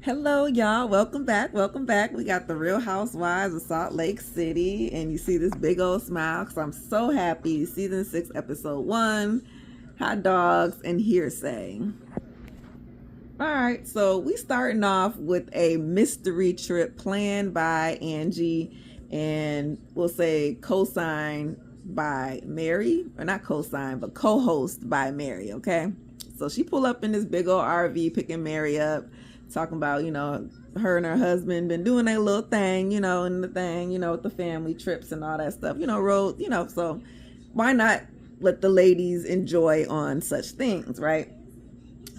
Hello, y'all. Welcome back. Welcome back. We got the Real Housewives of Salt Lake City, and you see this big old smile because I'm so happy. Season 6, Episode 1, Hot Dogs and Hearsay. All right, so we starting off with a mystery trip planned by Angie, and we'll say co-signed by Mary, or not co-signed, but co-host by Mary. Okay, so she pull up in this big old RV, picking Mary up, talking about her and her husband been doing their little thing, and the thing, with the family trips and all that stuff, road, so why not let the ladies enjoy on such things, right?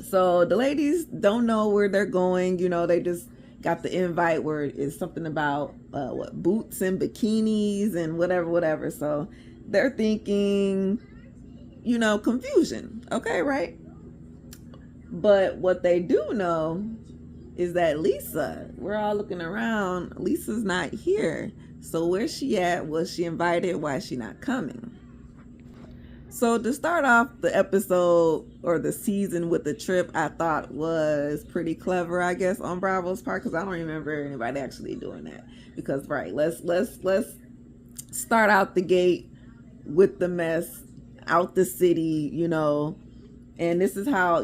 So the ladies don't know where they're going. They just got the invite where it's something about boots and bikinis and whatever. So they're thinking, confusion. Okay, right? But what they do know is that Lisa, we're all looking around, Lisa's not here. So where's she at? Was she invited? Why is she not coming? So to start off the episode or the season with the trip, I thought was pretty clever, I guess, on Bravo's part, because I don't remember anybody actually doing that. Because let's start out the gate with the mess, out the city, and this is how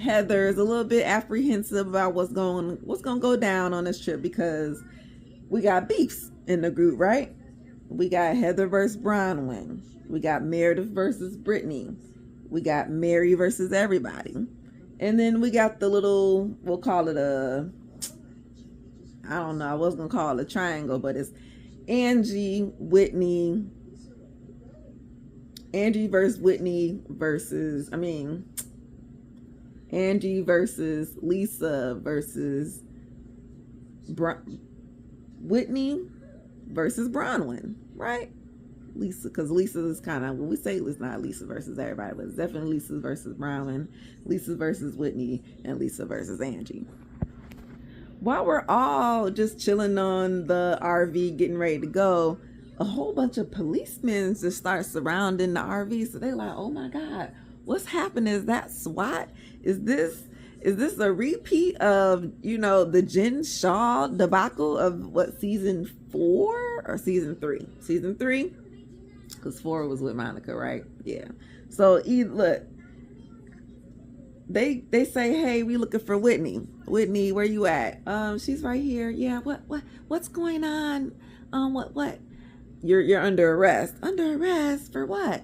Heather is a little bit apprehensive about what's going to go down on this trip, because we got beefs in the group, right? We got Heather versus Bronwyn. We got Meredith versus Brittany. We got Mary versus everybody. And then we got the little, we'll call it I don't know, I was going to call it a triangle, but it's Angie versus Whitney versus, Angie versus Lisa versus Whitney versus Bronwyn, right? Lisa, because Lisa is kind of, when we say it's not Lisa versus everybody, but it's definitely Lisa versus Bronwyn, Lisa versus Whitney, and Lisa versus Angie. While we're all just chilling on the RV, getting ready to go, a whole bunch of policemen just start surrounding the RV. So they're like, "Oh my God, what's happening? Is that SWAT? Is this a repeat of the Jen Shaw debacle of what, season 4 or season 3? Season 3, because 4 was with Monica, right? Yeah. So look, they say, "Hey, we looking for Whitney. Whitney, where you at?" She's right here. Yeah. What's going on? What? You're under arrest. Under arrest for what?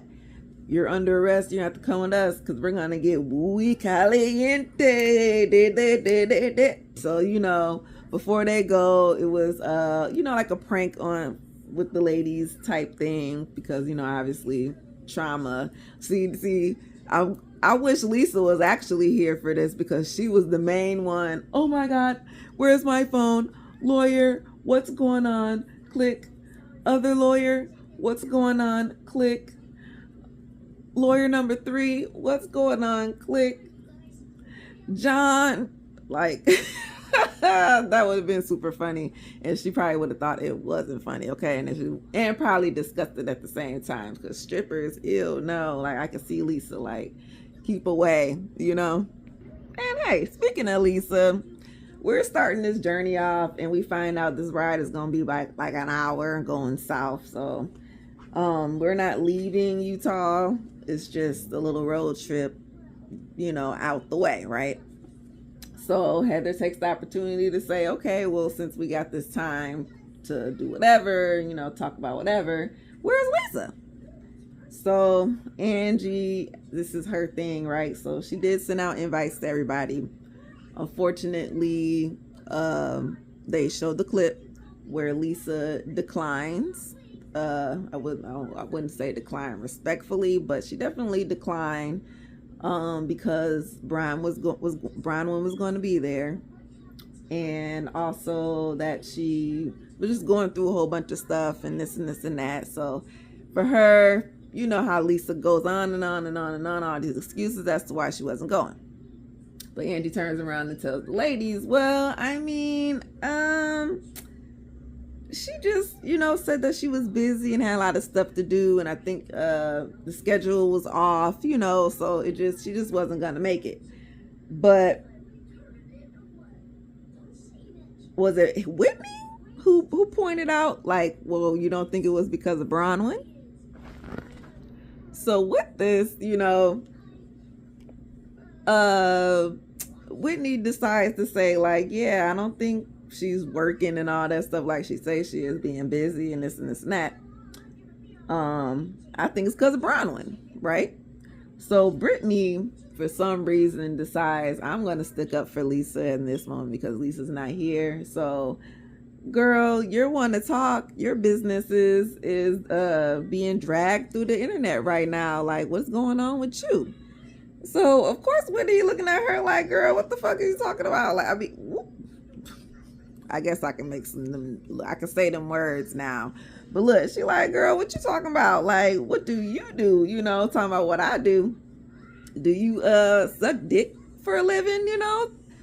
You're under arrest. You have to come with us because we're gonna get muy caliente. So before they go, it was like a prank on with the ladies type thing, because obviously trauma. See, I wish Lisa was actually here for this, because she was the main one. "Oh my God, where's my phone? Lawyer, what's going on?" Click. Other lawyer, what's going on? Click. Lawyer number 3, what's going on? Click. John, like that would have been super funny, and she probably would have thought it wasn't funny, okay? And probably disgusted at the same time, because strippers, ew, no. Like, I could see Lisa like, keep away, And hey, speaking of Lisa, we're starting this journey off, and we find out this ride is gonna be like an hour going south. So we're not leaving Utah. It's just a little road trip, out the way, right? So Heather takes the opportunity to say, "Okay, well, since we got this time to do whatever, talk about whatever, where's Lisa?" So Angie, this is her thing, right? So she did send out invites to everybody. Unfortunately, they showed the clip where Lisa declines. I wouldn't say decline respectfully, but she definitely declined because Bronwyn was going to be there, and also that she was just going through a whole bunch of stuff and this and this and that. So for her, how Lisa goes on and on and on and on, all these excuses as to why she wasn't going. But Angie turns around and tells the ladies, well, she just, said that she was busy and had a lot of stuff to do. And I think the schedule was off, so she just wasn't going to make it. But was it Whitney who pointed out, like, well, you don't think it was because of Bronwyn? So with this, Whitney decides to say, like, yeah, I don't think she's working and all that stuff like she says she is, being busy and this and this and that. I think it's because of Bronwyn, right? So Brittany, for some reason, decides, I'm going to stick up for Lisa in this moment because Lisa's not here. So, girl, you're one to talk. Your business is being dragged through the internet right now. Like, what's going on with you? So, of course, Whitney looking at her like, girl, what the fuck are you talking about? Like, I mean, whoop. I guess I can I can say them words now. But look, she like, girl, what you talking about? Like, what do you do? Talking about what I do. Do you suck dick for a living?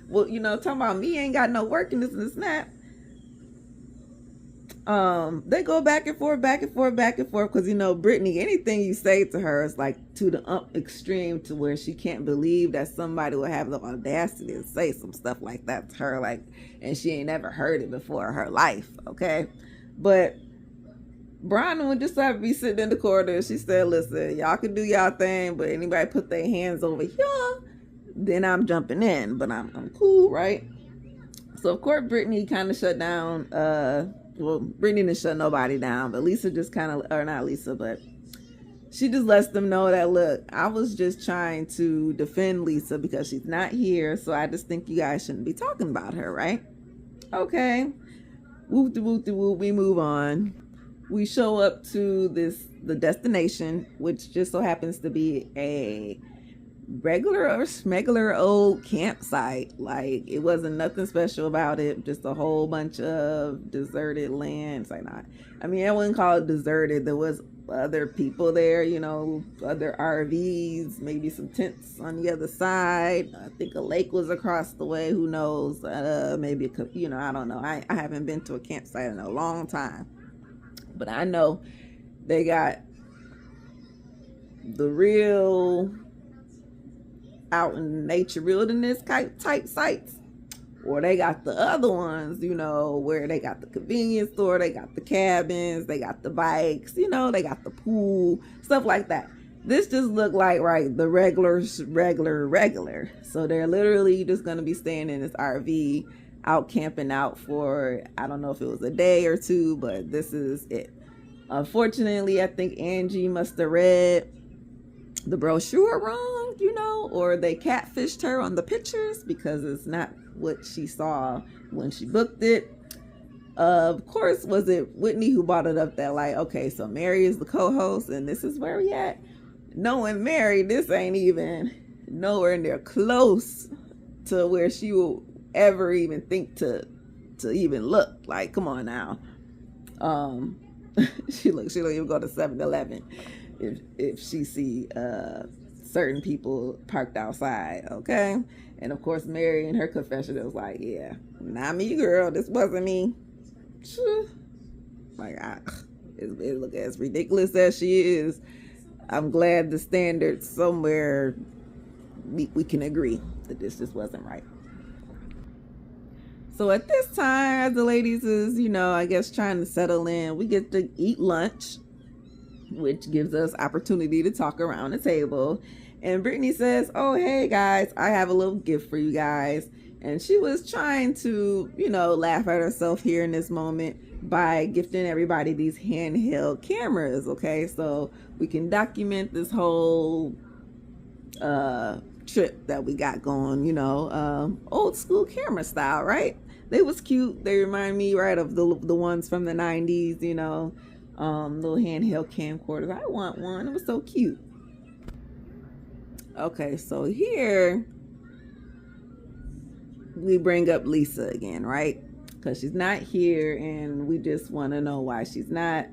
Well, talking about me ain't got no work and this and this and that. They go back and forth, because Brittany, anything you say to her is like to the extreme, to where she can't believe that somebody would have the audacity to say some stuff like that to her, like, and she ain't never heard it before in her life, okay? But Bronwyn would just have to be sitting in the corner. She said, listen, y'all can do y'all thing, but anybody put their hands over here, then I'm jumping in, but I'm cool, right? So of course Brittany kind of shut down, well, Brittany didn't shut nobody down, but Lisa just kind of, or not Lisa, but she just lets them know that, look, I was just trying to defend Lisa because she's not here, so I just think you guys shouldn't be talking about her, right? Okay. Whoop-de-whoop-de-whoop, we move on. We show up to the destination, which just so happens to be a regular or smegular old campsite. Like, it wasn't nothing special about it, just a whole bunch of deserted land. It's like, not, I mean, I wouldn't call it deserted. There was other people there, other RVs, maybe some tents on the other side. I think a lake was across the way. Who knows? Maybe it could, I don't know. I haven't been to a campsite in a long time, but I know they got the real out in nature wilderness type sites, or they got the other ones, where they got the convenience store, they got the cabins, they got the bikes, they got the pool, stuff like that. This just looked like, right, the regular. So they're literally just going to be staying in this RV, out camping out for, I don't know if it was a day or two, but this is it. Unfortunately, I think Angie must have read the brochure wrong, or they catfished her on the pictures, because it's not what she saw when she booked it. Of course, was it Whitney who brought it up that, like, okay, so Mary is the co-host and this is where we at? Knowing Mary, this ain't even nowhere near close to where she will ever even think to even look. Like, come on now. She don't even go to 7-Eleven if she see certain people parked outside, okay? And of course Mary in her confession was like, yeah, not me, girl, this wasn't me. Like, it look as ridiculous as she is, I'm glad the standards somewhere we can agree that this just wasn't right. So at this time, as the ladies is, I guess trying to settle in, we get to eat lunch, which gives us opportunity to talk around the table. And Brittany says, oh, hey guys, I have a little gift for you guys. And she was trying to, laugh at herself here in this moment by gifting everybody these handheld cameras. Okay, so we can document this whole trip that we got going, old school camera style, right? They was cute. They remind me, right, of the ones from the 90s, little handheld camcorders. I want one. It was so cute. Okay, so here we bring up Lisa again, right? Because she's not here and we just want to know why she's not.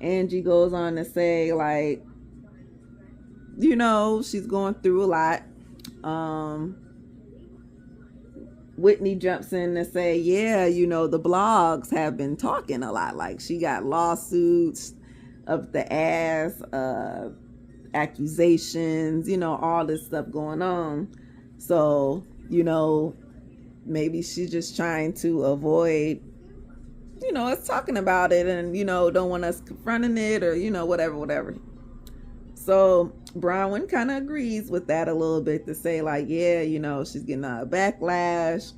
Angie goes on to say, like, she's going through a lot. Whitney jumps in and say, yeah, the blogs have been talking a lot. Like, she got lawsuits up the ass, accusations, all this stuff going on. So, maybe she's just trying to avoid, us talking about it, and, don't want us confronting it, or, whatever. So Bronwyn kind of agrees with that a little bit, to say like, yeah, she's getting a backlash,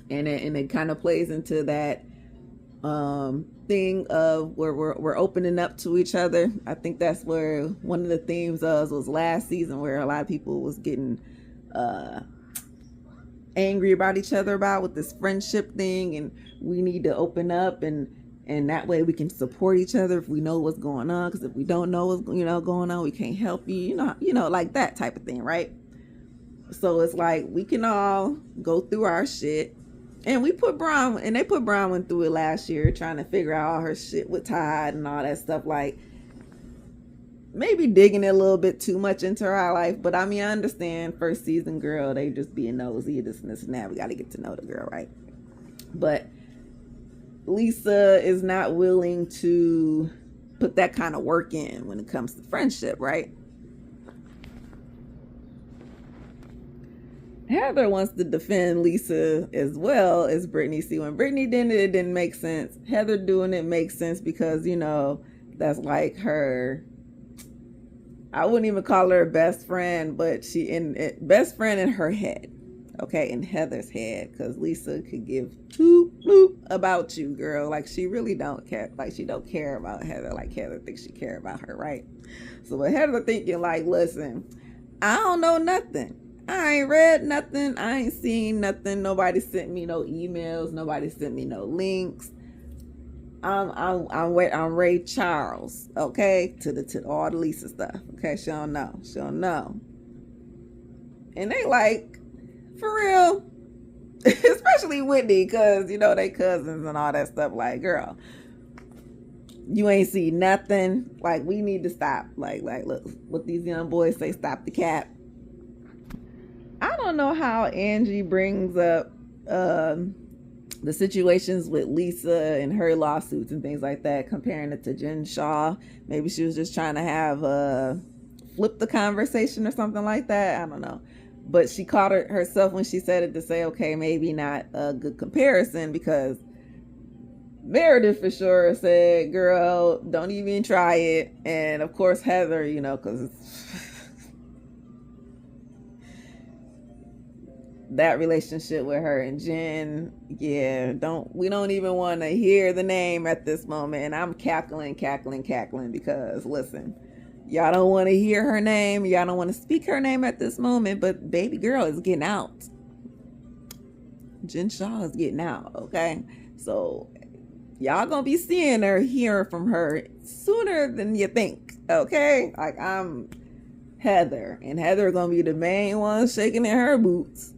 and it kind of plays into that thing of where we're opening up to each other. I think that's where one of the themes was last season, where a lot of people was getting angry about each other with this friendship thing, and we need to open up, and that way we can support each other if we know what's going on, because if we don't know what's going on, we can't help you, like that type of thing, right? So it's like we can all go through our shit, and they put Bronwyn through it last year, trying to figure out all her shit with Todd and all that stuff, like maybe digging a little bit too much into our life. But I mean, I understand, first season girl, they just being nosy, this and that. We got to get to know the girl, right? But Lisa is not willing to put that kind of work in when it comes to friendship, right? Heather wants to defend Lisa as well as Brittany. See, when Brittany did it didn't make sense. Heather doing it makes sense, because that's like her, I wouldn't even call her a best friend, but best friend in her head, okay, in Heather's head, because Lisa could give two bloop about you, girl. Like, she really don't care. Like, she don't care about Heather like Heather thinks she care about her, right? So with Heather thinking like, listen, I don't know nothing. I ain't read nothing. I ain't seen nothing. Nobody sent me no emails. Nobody sent me no links. I'm Ray Charles, okay, to all the Lisa stuff, okay. She don't know, and they like, for real, especially Whitney, because they cousins and all that stuff. Like, girl, you ain't see nothing. Like, we need to stop. Like, look, what these young boys say, stop the cap. I don't know how Angie brings up the situations with Lisa and her lawsuits and things like that, comparing it to Jen Shaw. Maybe she was just trying to have flip the conversation or something like that. I don't know. But she caught herself when she said it, to say, okay, maybe not a good comparison, because Meredith for sure said, girl, don't even try it. And of course Heather, because that relationship with her and Jen, yeah, we don't even want to hear the name at this moment. And I'm cackling, because listen, y'all don't want to hear her name, y'all don't want to speak her name at this moment, but baby girl is getting out. Jen Shaw is getting out, okay? So y'all gonna be seeing her, hearing from her sooner than you think, okay? Like, I'm Heather, and Heather gonna be the main one shaking in her boots.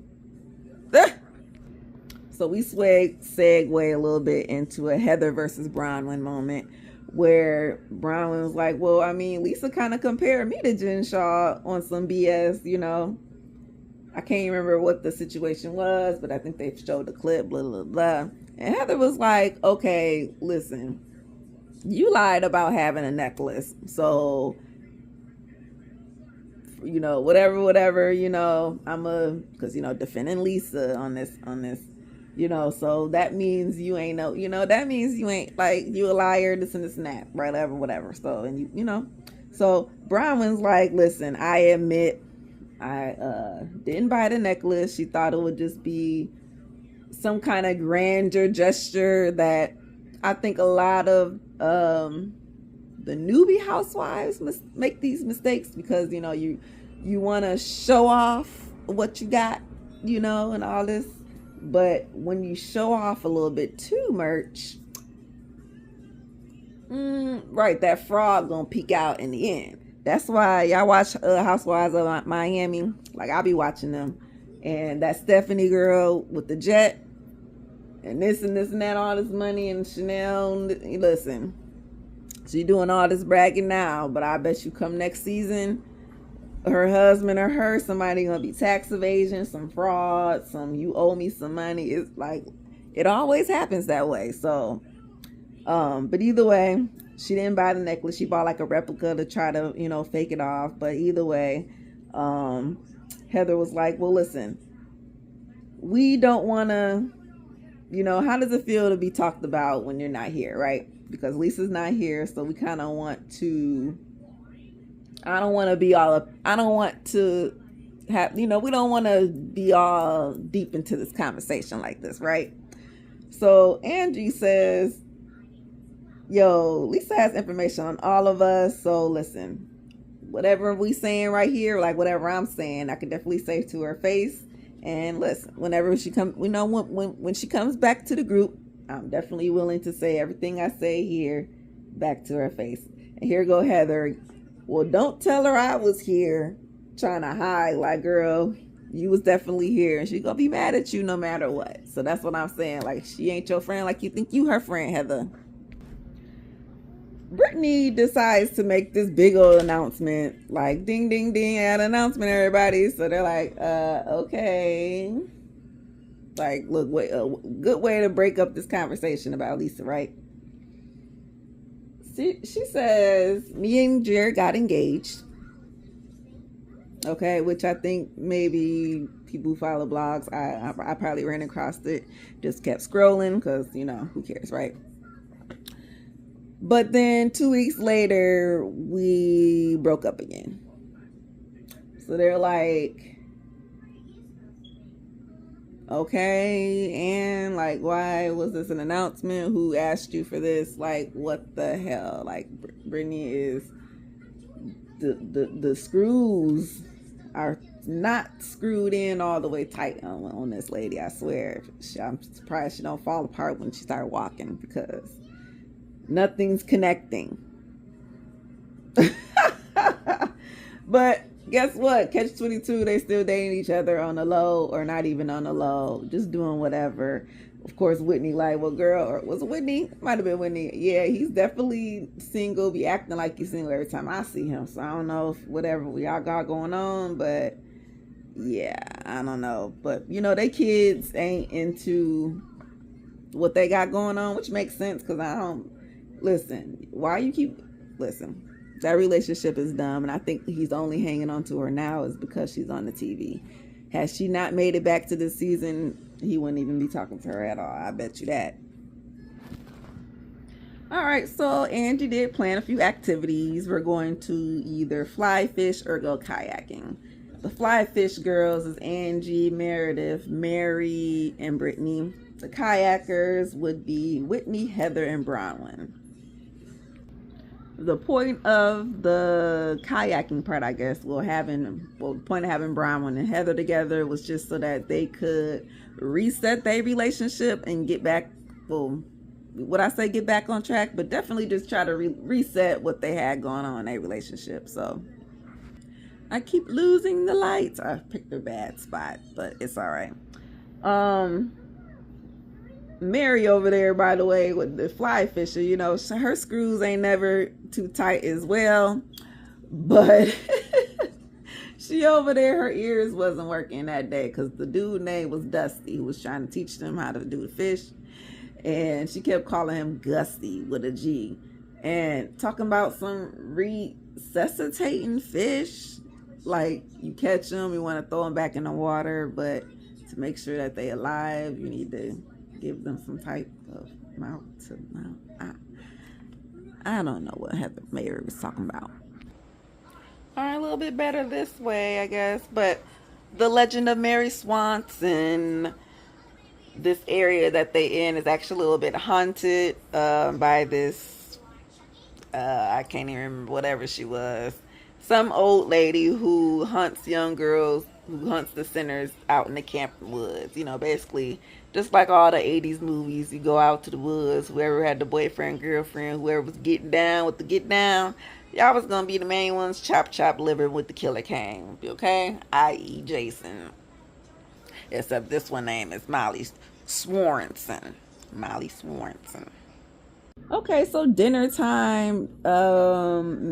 So we segue a little bit into a Heather versus Bronwyn moment, where Bronwyn was like, well, I mean, Lisa kind of compared me to Jen Shaw on some BS, I can't remember what the situation was, but I think they showed the clip, blah, blah, blah. And Heather was like, okay, listen, you lied about having a necklace. So, whatever, because, defending Lisa on this, so that means you ain't that means you ain't, like, you a liar, this and that, right, whatever. So, and so Bronwyn's like, listen, I admit I didn't buy the necklace. She thought it would just be some kind of grandeur gesture that I think a lot of the newbie housewives make these mistakes, because you want to show off what you got, and all this. But when you show off a little bit too much, right, that fraud gonna peek out in the end. That's why y'all watch Housewives of Miami. Like, I'll be watching them, and that Stephanie girl with the jet and this and that, all this money, and Chanel, listen, she doing all this bragging now, but I bet you come next season, her husband or her, somebody gonna be tax evasion, some fraud, some you owe me some money. It's like, it always happens that way. So, but either way, she didn't buy the necklace. She bought like a replica to try to, fake it off. But either way, Heather was like, well, listen, we don't want to, how does it feel to be talked about when you're not here, right? Because Lisa's not here, so we kind of want to, I don't want to be all up, I don't want to have, we don't want to be all deep into this conversation like this, right? So Angie says, yo, Lisa has information on all of us, so listen, whatever we saying right here, like whatever I'm saying, I can definitely say to her face. And listen, whenever she comes, when she comes back to the group, I'm definitely willing to say everything I say here back to her face. And here go Heather. Well, don't tell her I was here trying to hide. Like, girl, you was definitely here, and she's gonna be mad at you no matter what. So that's what I'm saying. Like, she ain't your friend like you think you her friend, Heather. Brittany decides to make this big old announcement, like ding ding ding, ad announcement, everybody. So they're like, okay, like, look, wait, a good way to break up this conversation about Lisa, right? She says me and Jared got engaged, okay, which I think maybe people who follow blogs, I probably ran across it, just kept scrolling because who cares, right? But then 2 weeks later, we broke up again. So they're like, okay, and like, why was this an announcement? Who asked you for this? Like, what the hell? Like, Brittany is, the screws are not screwed in all the way tight on this lady, I swear. I'm surprised she don't fall apart when she started walking, because nothing's connecting. But guess what? Catch 22, they still dating each other on the low, or not even on the low, just doing whatever. Of course, Whitney like, well, girl, or was it Whitney? Might have been Whitney. Yeah, he's definitely single, be acting like he's single every time I see him. So I don't know if whatever y'all got going on, but yeah, I don't know. But they kids ain't into what they got going on, which makes sense, because I don't. Listen, why you keep... Listen, that relationship is dumb, and I think he's only hanging on to her now is because she's on the TV. Had she not made it back to this season, he wouldn't even be talking to her at all. I bet you that. All right, so Angie did plan a few activities. We're going to either fly fish or go kayaking. The fly fish girls is Angie, Meredith, Mary, and Brittany. The kayakers would be Whitney, Heather, and Bronwyn. The point of the kayaking part, I guess, the point of having Bronwyn and Heather together was just so that they could reset their relationship and get back, would I say get back on track? But definitely just try to reset what they had going on in their relationship. So I keep losing the lights. I picked a bad spot, but it's all right. Mary over there, by the way, with the fly fisher, her screws ain't never too tight as well, but she over there, her ears wasn't working that day because the dude name was Dusty, who was trying to teach them how to do the fish, and she kept calling him Gusty with a G, and talking about some resuscitating fish, like you catch them, you want to throw them back in the water, but to make sure that they alive, you need to give them some type of mouth to mouth. I don't know what Heather Mary was talking about. All right, a little bit better this way, I guess. But the legend of Mary Swanson, this area that they in is actually a little bit haunted by this, I can't even remember whatever she was. Some old lady who hunts young girls, who hunts the sinners out in the camp woods. Basically, just like all the 80s movies, you go out to the woods, whoever had the boyfriend, girlfriend, whoever was getting down with the get down, y'all was going to be the main ones, chop liver with the killer cane, okay? I.e. Jason. Except this one name is Molly Swanson. Molly Swanson. Okay, so dinner time.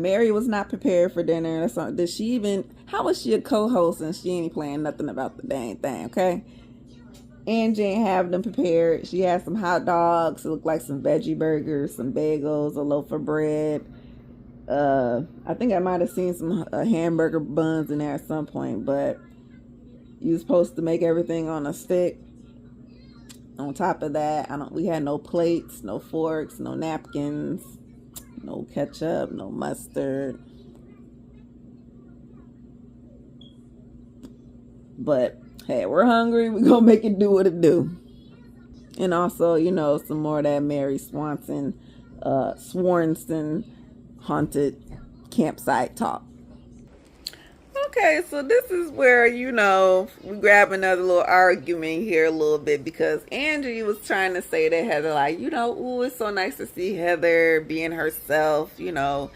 Mary was not prepared for dinner. So did she even... How was she a co-host and she ain't playing nothing about the dang thing, okay? Angie ain't have them prepared. She had some hot dogs. It looked like some veggie burgers, some bagels, a loaf of bread. I think I might have seen some hamburger buns in there at some point. But, You supposed to make everything on a stick. On top of that, we had no plates, no forks, no napkins, no ketchup, no mustard. But hey, we're hungry. We're gonna make it do what it do. And also, some more of that Mary Swanson haunted campsite talk. Okay, so this is where, we grab another little argument here a little bit, because Angie was trying to say to Heather, like, ooh, it's so nice to see Heather being herself, chill,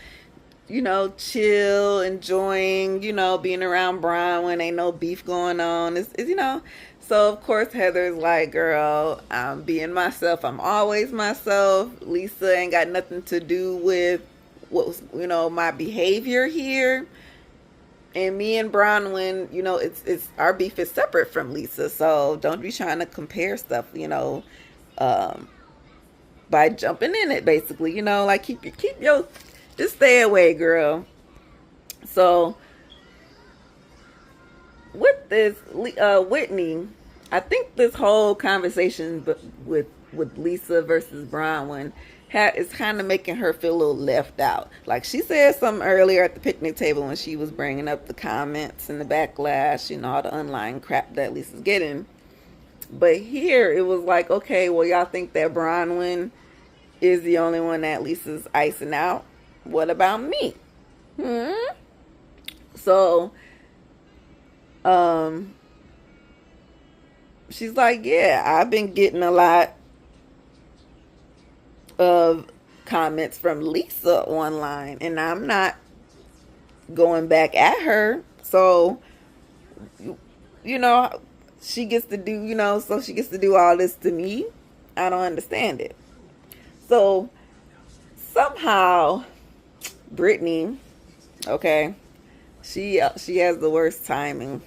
enjoying, being around Brian when ain't no beef going on. So of course Heather's like, girl, I'm being myself. I'm always myself. Lisa ain't got nothing to do with what was, my behavior here. And me and Bronwyn, it's our beef is separate from Lisa. So don't be trying to compare stuff, by jumping in it, basically, like keep your, just stay away, girl. So with this, Whitney, I think this whole conversation with Lisa versus Bronwyn is kind of making her feel a little left out. Like she said something earlier at the picnic table when she was bringing up the comments and the backlash, all the online crap that Lisa's getting. But here it was like, okay, well, y'all think that Bronwyn is the only one that Lisa's icing out? What about me? So, she's like, yeah, I've been getting a lot of comments from Lisa online, and I'm not going back at her. So, she gets to do, so she gets to do all this to me. I don't understand it. So, somehow, Brittany, okay, she has the worst timing,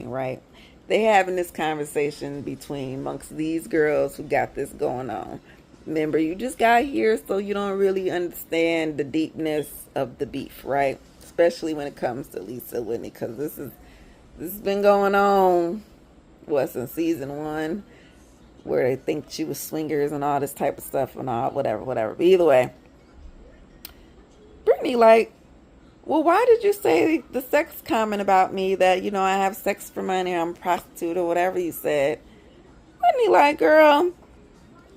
right? They having this conversation amongst these girls who got this going on. Remember, you just got here, so you don't really understand the deepness of the beef, right? Especially when it comes to Lisa Whitney, because this has been going on, since season 1, where they think she was swingers and all this type of stuff and all, whatever. But either way, Brittany, like, well, why did you say the sex comment about me that, I have sex for money, I'm a prostitute, or whatever you said? Brittany, like, girl,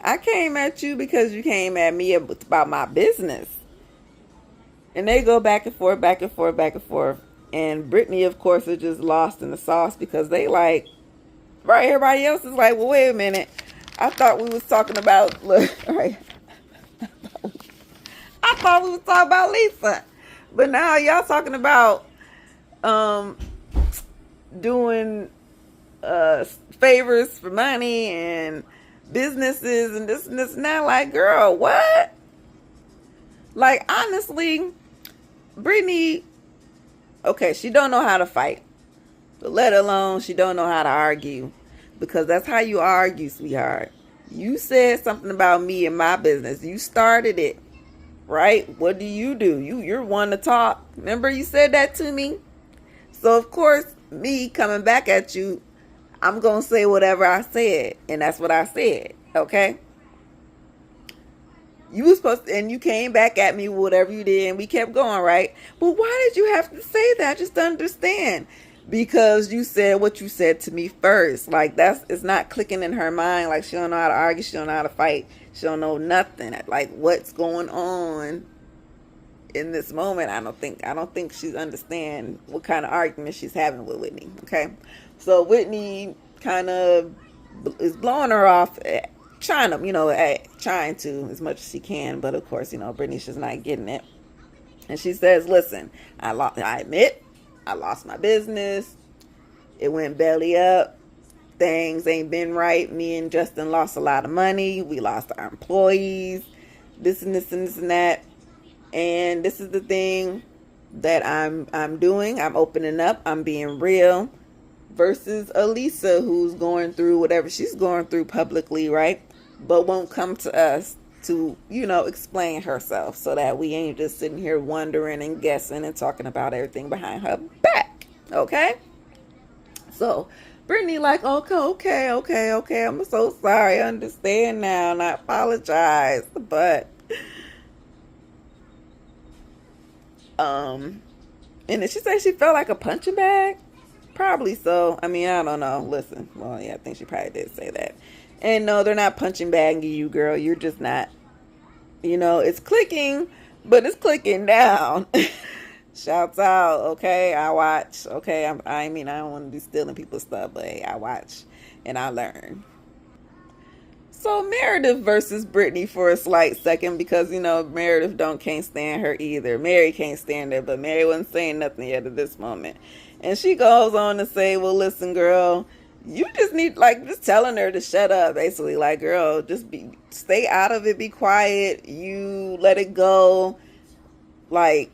I came at you because you came at me about my business. And they go back and forth, back and forth, back and forth. And Brittany, of course, is just lost in the sauce, because they like, right, everybody else is like, well, wait a minute. I thought we was talking about, look, right. I thought we was talking about Lisa. But now y'all talking about doing favors for money and businesses and this and that. Like, girl, what? Like, honestly, Brittany, okay, she don't know how to fight, but let alone she don't know how to argue, because that's how you argue, sweetheart. You said something about me and my business. You started it, right? What do? You're one to talk. Remember you said that to me? So, of course, me coming back at you, I'm going to say whatever I said. And that's what I said. Okay? You were supposed to, and you came back at me with whatever you did, and we kept going, right? But why did you have to say that? I just don't understand. Because you said what you said to me first. Like, it's not clicking in her mind. Like, she don't know how to argue. She don't know how to fight. She don't know nothing. Like, what's going on in this moment? I don't think she's understand what kind of argument she's having with Whitney. Okay? So Whitney kind of is blowing her off, trying to as much as she can. But of course, Brittany's just not getting it. And she says, listen, I admit I lost my business. It went belly up. Things ain't been right. Me and Justin lost a lot of money. We lost our employees. This and this and this and that. And this is the thing that I'm doing. I'm opening up. I'm being real. Versus Elisa, who's going through whatever she's going through publicly, right? But won't come to us to, explain herself, so that we ain't just sitting here wondering and guessing and talking about everything behind her back. Okay? So Brittany like, okay. I'm so sorry. I understand now, and I apologize. But and then she said she felt like a punching bag. Probably so. I mean, I don't know. Listen, well, yeah, I think she probably did say that. And no, they're not punching bagging you, girl. You're just not. It's clicking, but it's clicking down. Shouts out, okay? I watch, okay? I mean, I don't want to be stealing people's stuff, but hey, I watch and I learn. So Meredith versus Brittany for a slight second because Meredith can't stand her either. Mary can't stand her, but Mary wasn't saying nothing yet at this moment, and she goes on to say, "Well, listen, girl, you just need just telling her to shut up, basically, like, girl, just stay out of it, be quiet, you let it go, like,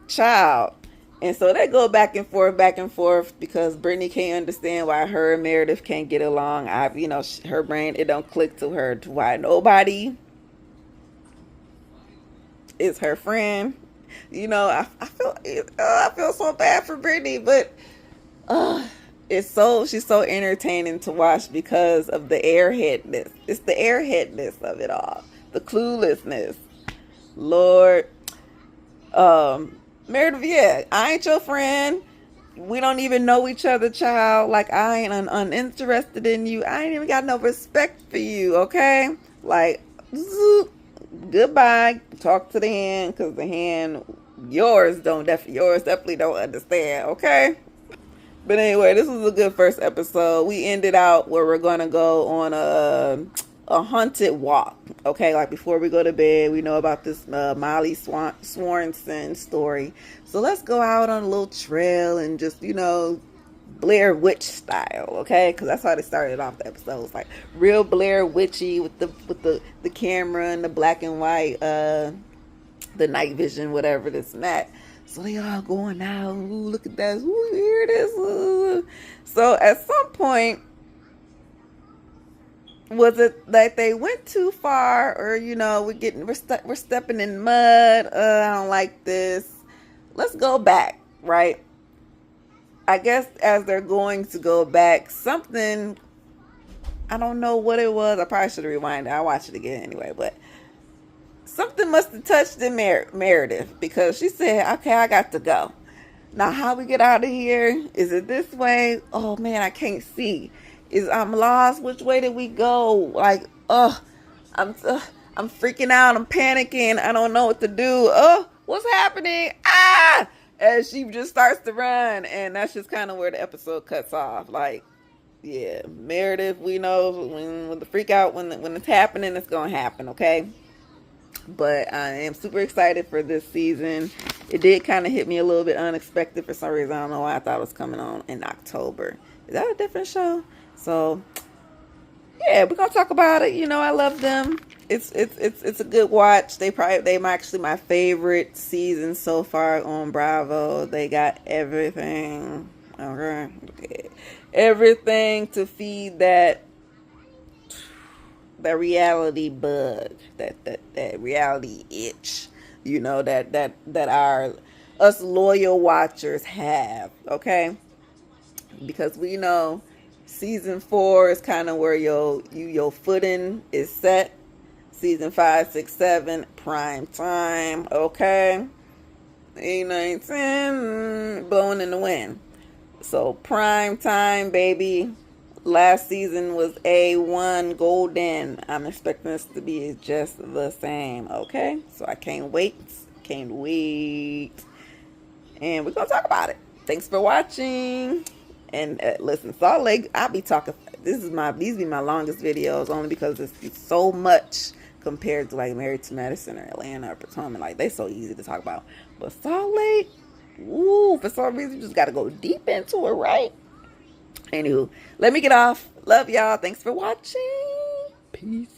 child." And so they go back and forth because Brittany can't understand why her and Meredith can't get along. Her brain, it don't click to her to why nobody is her friend. I feel so bad for Brittany, but she's so entertaining to watch because of the airheadness. It's the airheadness of it all, the cluelessness. Lord, Meredith, yeah, I ain't your friend. We don't even know each other, child. Like, I ain't uninterested in you. I ain't even got no respect for you, okay? Like, goodbye. Talk to the hand, because the hand, yours definitely don't understand, okay? But anyway, this was a good first episode. We ended out where we're going to go on a haunted walk. Okay, like before we go to bed, we know about this Molly Swanson story. So let's go out on a little trail and just, Blair Witch style, okay? Because that's how they started off the episode. It's like real Blair Witchy with the camera and the black and white, the night vision, whatever this and that. So they all going out. Ooh, look at that. Ooh, here it is. Ooh. So at some point, was it that they went too far, or we're stepping in mud? I don't like this. Let's go back, right? I guess as they're going to go back, something, I don't know what it was. I probably should have rewinded. I'll watch it again anyway, but something must have touched in Meredith because she said, okay, I got to go. Now, how we get out of here? Is it this way? Oh, man, I can't see. I'm lost. Which way did we go? Like, I'm freaking out. I'm panicking. I don't know what to do. What's happening? Ah! As she just starts to run. And that's just kind of where the episode cuts off. Like, yeah, Meredith, we know when the freak out, when it's happening, it's going to happen, okay? But I am super excited for this season. It did kind of hit me a little bit unexpected for some reason. I don't know why I thought it was coming on in October. Is that a different show? So, yeah, we're gonna talk about it. I love them. It's a good watch. They're actually my favorite season so far on Bravo. They got everything. Okay. Everything to feed that reality bug, that reality itch, that our us loyal watchers have, okay? Because we know season 4 is kind of where your footing is set. Season 5, 6, 7, prime time, okay? 8, 9, 10, blowing in the wind. So prime time, baby. Last season was A1 golden. I'm expecting this to be just the same, okay? So I can't wait. Can't wait. And we're going to talk about it. Thanks for watching. And listen, Salt Lake, I'll be talking. These be my longest videos only because it's so much compared to like Married to Medicine or Atlanta or Potomac. Like, they so easy to talk about. But Salt Lake, ooh, for some reason, you just got to go deep into it, right? Anywho, let me get off. Love y'all. Thanks for watching. Peace.